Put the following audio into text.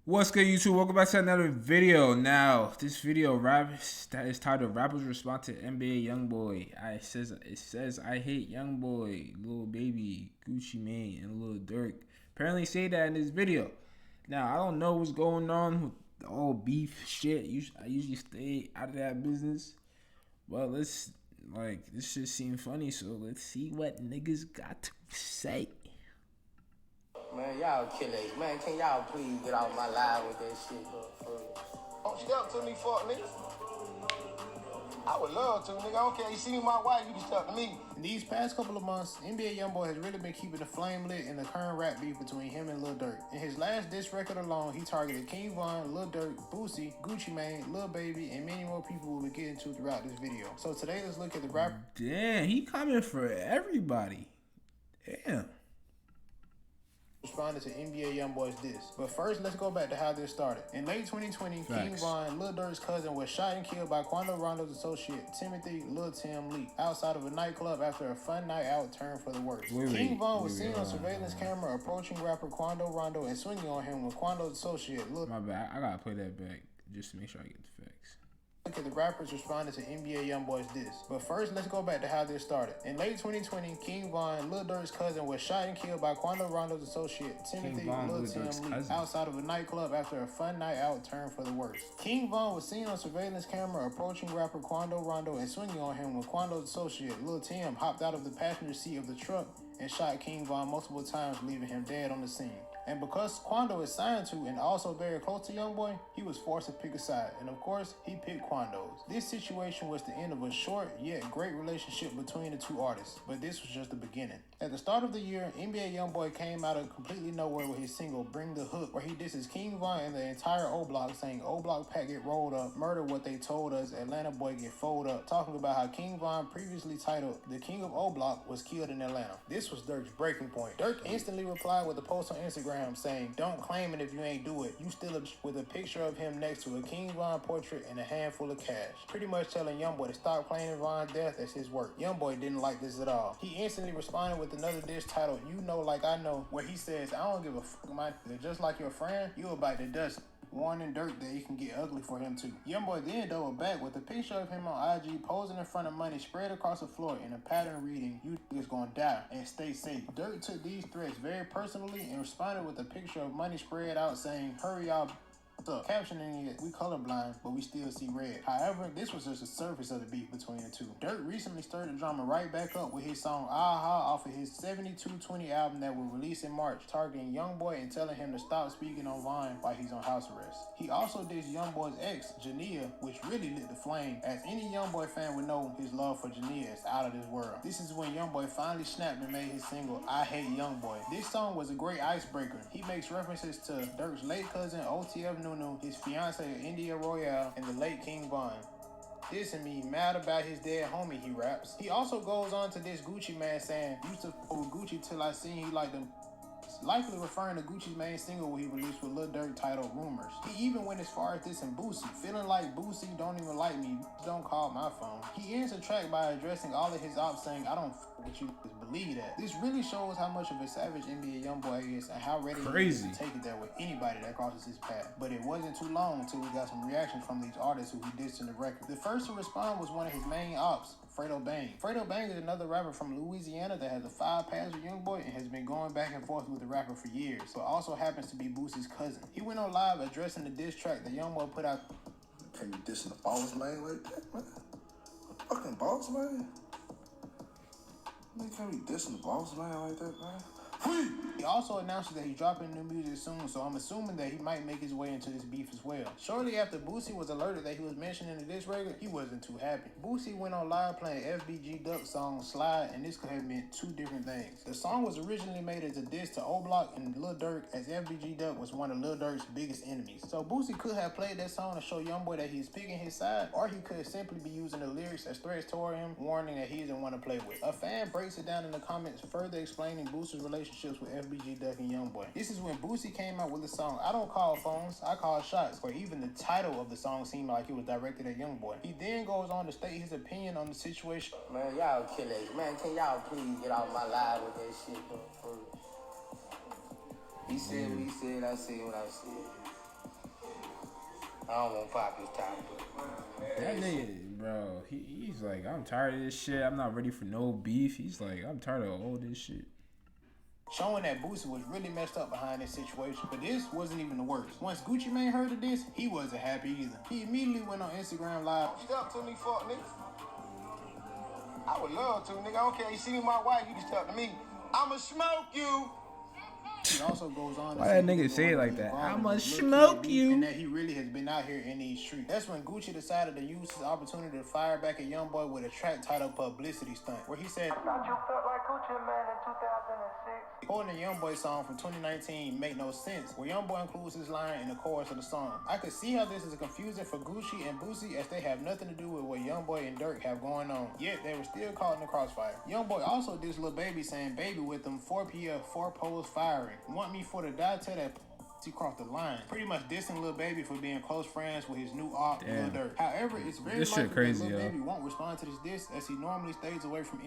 What's good, YouTube? Welcome back to another video. Now, this video that is titled "Rappers Respond to NBA YoungBoy." It says I hate YoungBoy, Lil Baby, Gucci Mane, and Lil Durk. Apparently, say that in this video. Now, I don't know what's going on with the all beef shit. I usually stay out of that business, but this shit seems funny. So let's see what niggas got to say. Man, y'all killers. Man, can y'all please get off my live with that shit, bro? Don't step to me, fuck nigga. I would love to, nigga. I don't care. You see my wife, you can step to me. In these past couple of months, NBA YoungBoy has really been keeping the flame lit in the current rap beef between him and Lil Durk. In his last diss record alone, he targeted King Von, Lil Durk, Boosie, Gucci Mane, Lil Baby, and many more people we'll be getting to throughout this video. So today, let's look at the rapper. Damn, he coming for everybody. Damn. Responded to NBA YoungBoy's diss. But first, let's go back to how this started. In late 2020, King Von, Lil Durk's cousin, was shot and killed by Quando Rondo's associate, Timothy Lil Tim Lee, outside of a nightclub after a fun night out turned for the worse. King Von was seen on surveillance camera approaching rapper Quando Rondo and swinging on him with Quando's associate, Lil... My bad, I gotta play that back just to make sure I get the facts. Look at the rappers responded to NBA YoungBoy's diss. But first, let's go back to how this started. In late 2020, King Von, Lil Durk's cousin, was shot and killed by Quando Rondo's associate, Timothy Lil Tim Lee, outside of a nightclub after a fun night out turned for the worse. King Von was seen on surveillance camera approaching rapper Quando Rondo and swinging on him when Quando's associate, Lil Tim, hopped out of the passenger seat of the truck and shot King Von multiple times, leaving him dead on the scene. And because Quando is signed to and also very close to YoungBoy, he was forced to pick a side. And of course, he picked Quando's. This situation was the end of a short yet great relationship between the two artists. But this was just the beginning. At the start of the year, NBA YoungBoy came out of completely nowhere with his single Bring the Hook, where he disses King Von and the entire O Block, saying O Block pack get rolled up, murder what they told us, Atlanta boy get folded up, talking about how King Von, previously titled The King of O Block, was killed in Atlanta. This was Durk's breaking point. Durk instantly replied with a post on Instagram saying, "Don't claim it if you ain't do it. You still with a picture of him next to a King Von portrait and a handful of cash." Pretty much telling YoungBoy to stop claiming Von's death as his work. YoungBoy didn't like this at all. He instantly responded with another diss titled You Know Like I Know, where he says, "I don't give a fuck, my just like your friend, you about to dust." Warning Durk that it can get ugly for him too. YoungBoy then doubled back with a picture of him on IG posing in front of money spread across the floor in a pattern reading, "You is gonna die and stay safe." Durk took these threats very personally and responded with a picture of money spread out saying, "Hurry y'all up," captioning it, "We colorblind, but we still see red." However, this was just the surface of the beef between the two. Durk recently stirred the drama right back up with his song Aha off of his 7220 album that will release in March, targeting YoungBoy and telling him to stop speaking on Vine while he's on house arrest. He also dissed YoungBoy's ex, Jania, which really lit the flame, as any YoungBoy fan would know his love for Jania is out of this world. This is when YoungBoy finally snapped and made his single I Hate YoungBoy. This song was a great icebreaker. He makes references to Durk's late cousin OTF Nunu, his fiance India Royale, and the late King Von. Dissing me, mad about his dead homie, he raps. He also goes on to diss Gucci Mane, saying, "Used to f with Gucci till I seen he like them," likely referring to Gucci's main single he released with Lil Durk titled Rumors. He even went as far as dissing Boosie, feeling like Boosie don't even like me, don't call my phone. He ends the track by addressing all of his ops, saying, "I don't f with you, just believe that." This really shows how much of a savage NBA YoungBoy is and how ready he is to take it there with anybody that crosses his path. But it wasn't too long until we got some reactions from these artists who he dissed in the record. The first to respond was one of his main ops, Fredo Bang. Fredo Bang is another rapper from Louisiana that has a 5 pass with YoungBoy and has been going back and forth with the rapper for years, but also happens to be Boosie's cousin. He went on live addressing the diss track that YoungBoy put out. Can you dissing the boss man like that, man? Fucking boss man? Man, can't be dissing the boss man like that, man? He also announces that he's dropping new music soon, so I'm assuming that he might make his way into this beef as well. Shortly after Boosie was alerted that he was mentioned in this record, he wasn't too happy. Boosie went on live playing FBG Duck's song Slide, and this could have meant two different things. The song was originally made as a diss to O Block and Lil Durk, as FBG Duck was one of Lil Durk's biggest enemies. So Boosie could have played that song to show YoungBoy that he's picking his side, or he could simply be using the lyrics as threats toward him, warning that he isn't one to play with. A fan breaks it down in the comments, further explaining Boosie's relationships with FBG Duck and YoungBoy. This is when Boosie came out with the song I Don't Call Phones, I Call Shots, where even the title of the song seemed like it was directed at YoungBoy. He then goes on to state his opinion on the situation. Man, y'all killers. Man, can y'all please get off my live with that shit, bro? He said what he said, I said what I said. I don't want to pop his top, but That nigga, bro, he's like, I'm tired of this shit. I'm not ready for no beef. He's like, I'm tired of all this shit. Showing that Boosie was really messed up behind this situation. But this wasn't even the worst. Once Gucci Mane heard of this, he wasn't happy either. He immediately went on Instagram Live. Step to me, fuck nigga. I would love to, nigga. I don't care. You see me, my wife, you can step to me. I'ma smoke you. It also goes on. Why that nigga say it like that? I'ma smoke you. And that he really has been out here in these streets. That's when Gucci decided to use his opportunity to fire back at YoungBoy with a track titled Publicity Stunt, where he said, I thought you felt like Gucci Mane in 2006. quoting the YoungBoy song from 2019, Make No Sense, where YoungBoy includes his line in the chorus of the song. I could see how this is confusing for Gucci and Boosie, as they have nothing to do with what YoungBoy and Durk have going on, yet they were still caught in the crossfire. YoungBoy also dissed Lil Baby, saying baby with them 4 PF 4 poles firing. Want me for the die, tell that he crossed the line. Pretty much dissing Lil Baby for being close friends with his new op, Lil Durk. However, it's very likely that Lil Baby won't respond to this diss, as he normally stays away from